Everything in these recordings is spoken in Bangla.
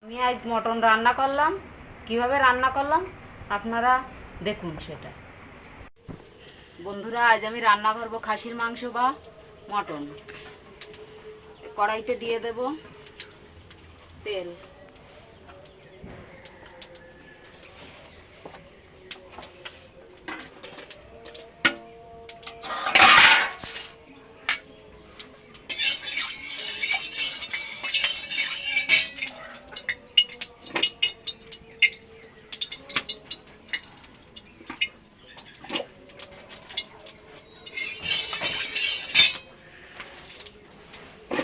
আমি আজ মটন রান্না করলাম। কিভাবে রান্না করলাম আপনারা দেখুন সেটা। বন্ধুরা, আজ আমি রান্না করব খাসির মাংস বা মটন। কড়াইতে দিয়ে দেব তেল।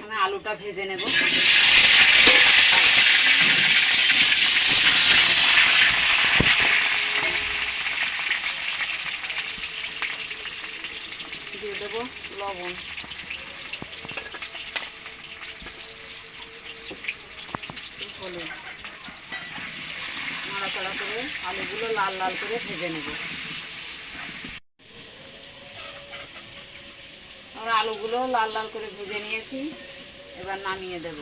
আমি আলুটা ভেজে নেব। দিয়ে দেব লবণ, হলুদ। নাড়াচাড়া করে আলুগুলো লাল লাল করে ভেজে নেব। আমরা আলুগুলো লাল লাল করে ভেজে নিয়েছি, এবার নামিয়ে দেব।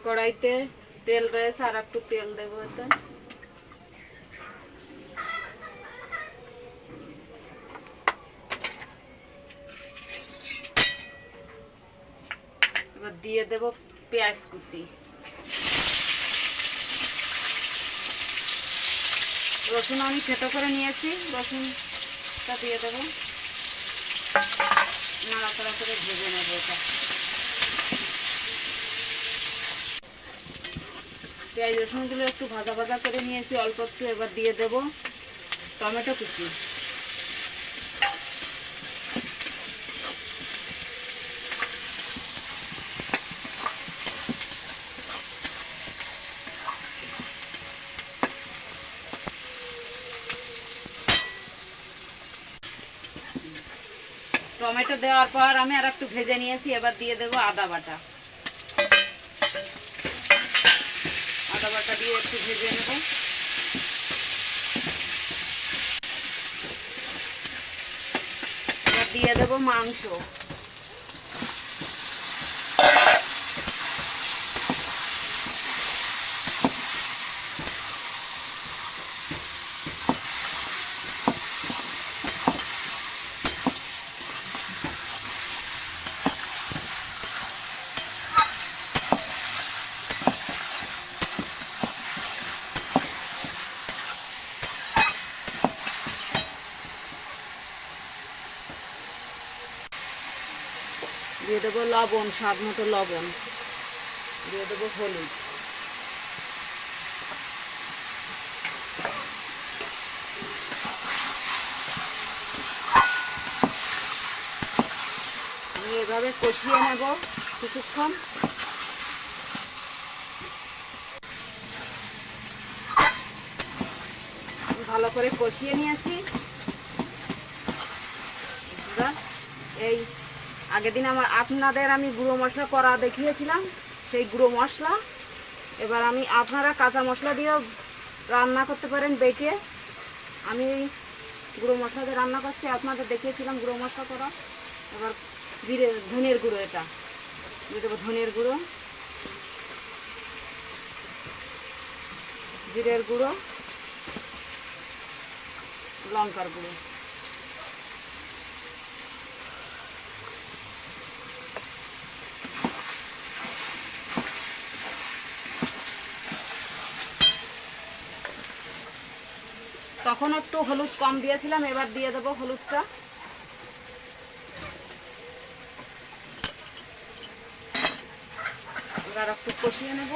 কড়াইতে তেল রয়েছে, আর একটু তেল দেবো এতে। এবার দিয়ে দেব পেঁয়াজ কুচি। রসুন আমি থেতো করে নিয়েছি, রসুনটা দিয়ে দেবো। নাড়াচাড়া করে ভেজে নেব এটা। পেঁয়াজ রসুনগুলো একটু ভাজা ভাজা করে নিয়েছি অল্প একটু। এবার দিয়ে দেব টমেটো কুচি। টমেটো দেওয়ার পর আমি আর একটু ভেজে নিয়েছি, এবার দিয়ে দেব আদা বাটা। আদা বাটা দিয়ে একটু ভেজে নেব। এবার দিয়ে দেব মাংস। দিয়ে দেবো লবণ, স্বাদ মতো লবণ। দিয়ে দেবো হলুদ। আমি এভাবে কষিয়ে নেব কিছুক্ষণ। ভালো করে কষিয়ে নিয়েছি। এই আগের দিন আপনাদের আমি গুঁড়ো মশলা করা দেখিয়েছিলাম, সেই গুঁড়ো মশলা। এবার আপনারা কাঁচা মশলা দিয়েও রান্না করতে পারেন বেটে। আমি গুঁড়ো মশলা দিয়ে রান্না করছি, আপনাদের দেখিয়েছিলাম গুঁড়ো মশলা করা। এবার ধনের গুঁড়ো, এটা দিয়ে দেবো ধনের গুঁড়ো, জিরের গুঁড়ো, লঙ্কার গুঁড়ো। তখন একটু হলুদ কম দিয়েছিলাম, এবার দিয়ে দেবো হলুদটা। এবার একটু কষিয়ে নেব।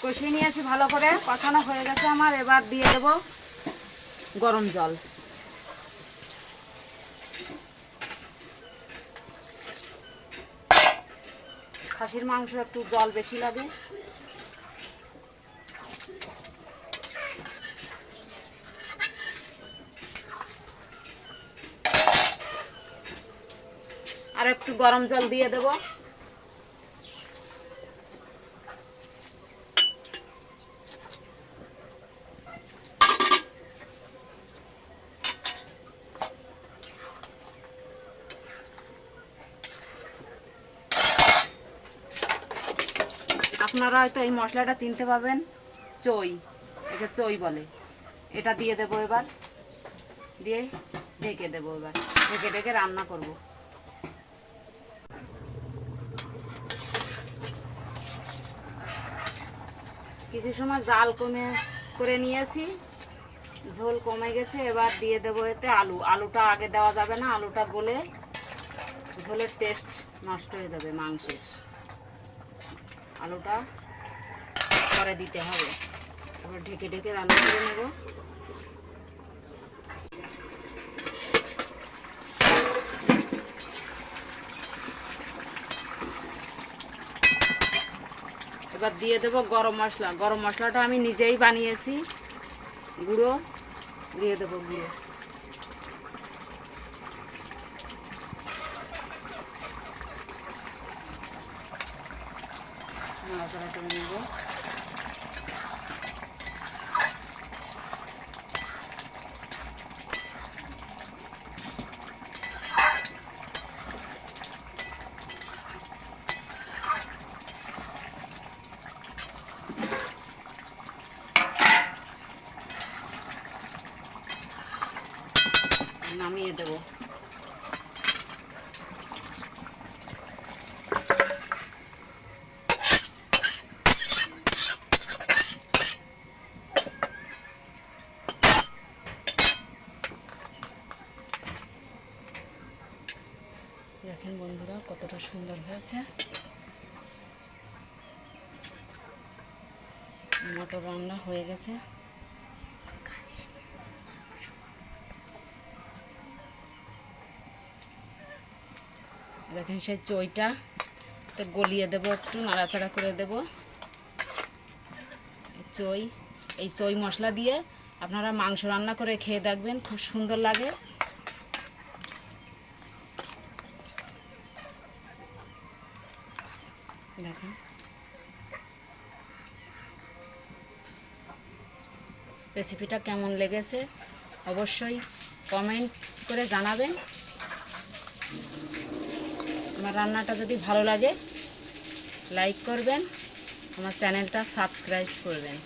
কষিয়ে নিয়েছি ভালো করে, কষানো হয়ে গেছে আমার। এবার দিয়ে দেব গরম জল। খাসির মাংস একটু জল বেশি লাগে। আর একটু গরম জল দিয়ে দেব। আপনারা হয়তো এই মশলাটা চিনতে পাবেন, চই, একে চই বলে। এটা দিয়ে দেবো এবার, দিয়ে ঢেকে দেবো। এবার ঢেকে ঢেকে রান্না করব। কিছু সময় জাল কমে করে নিয়েছি, ঝোল কমে গেছে। এবার দিয়ে দেবো এতে আলু। আলুটা আগে দেওয়া যাবে না, আলুটা গলে ঝোলের টেস্ট নষ্ট হয়ে যাবে মাংসের। আলুটা পরে দিতে হবে। এবার ঢেকে ঢেকে রান্না করে নেব। এবার দিয়ে দেবো গরম মশলা। গরম মশলাটা আমি নিজেই বানিয়েছি, গুঁড়ো দিয়ে দেবো। গুঁড়ো নাড়াচাড়া করে নেব। নামিয়ে দেবো। দেখেন বন্ধুরা কতটা সুন্দর হয়েছে। মটর রান্না হয়ে গেছে। দেখেন সেই চইটা তো গলিয়ে দেবো, একটু নাড়াচাড়া করে দেব। এই চই মশলা দিয়ে আপনারা মাংস রান্না করে খেয়ে দেখবেন, খুব সুন্দর লাগে। দেখেন রেসিপিটা কেমন লেগেছে অবশ্যই কমেন্ট করে জানাবেন। আমার রান্নাটা যদি ভালো লাগে লাইক করবেন, আমার চ্যানেলটা সাবস্ক্রাইব করবেন।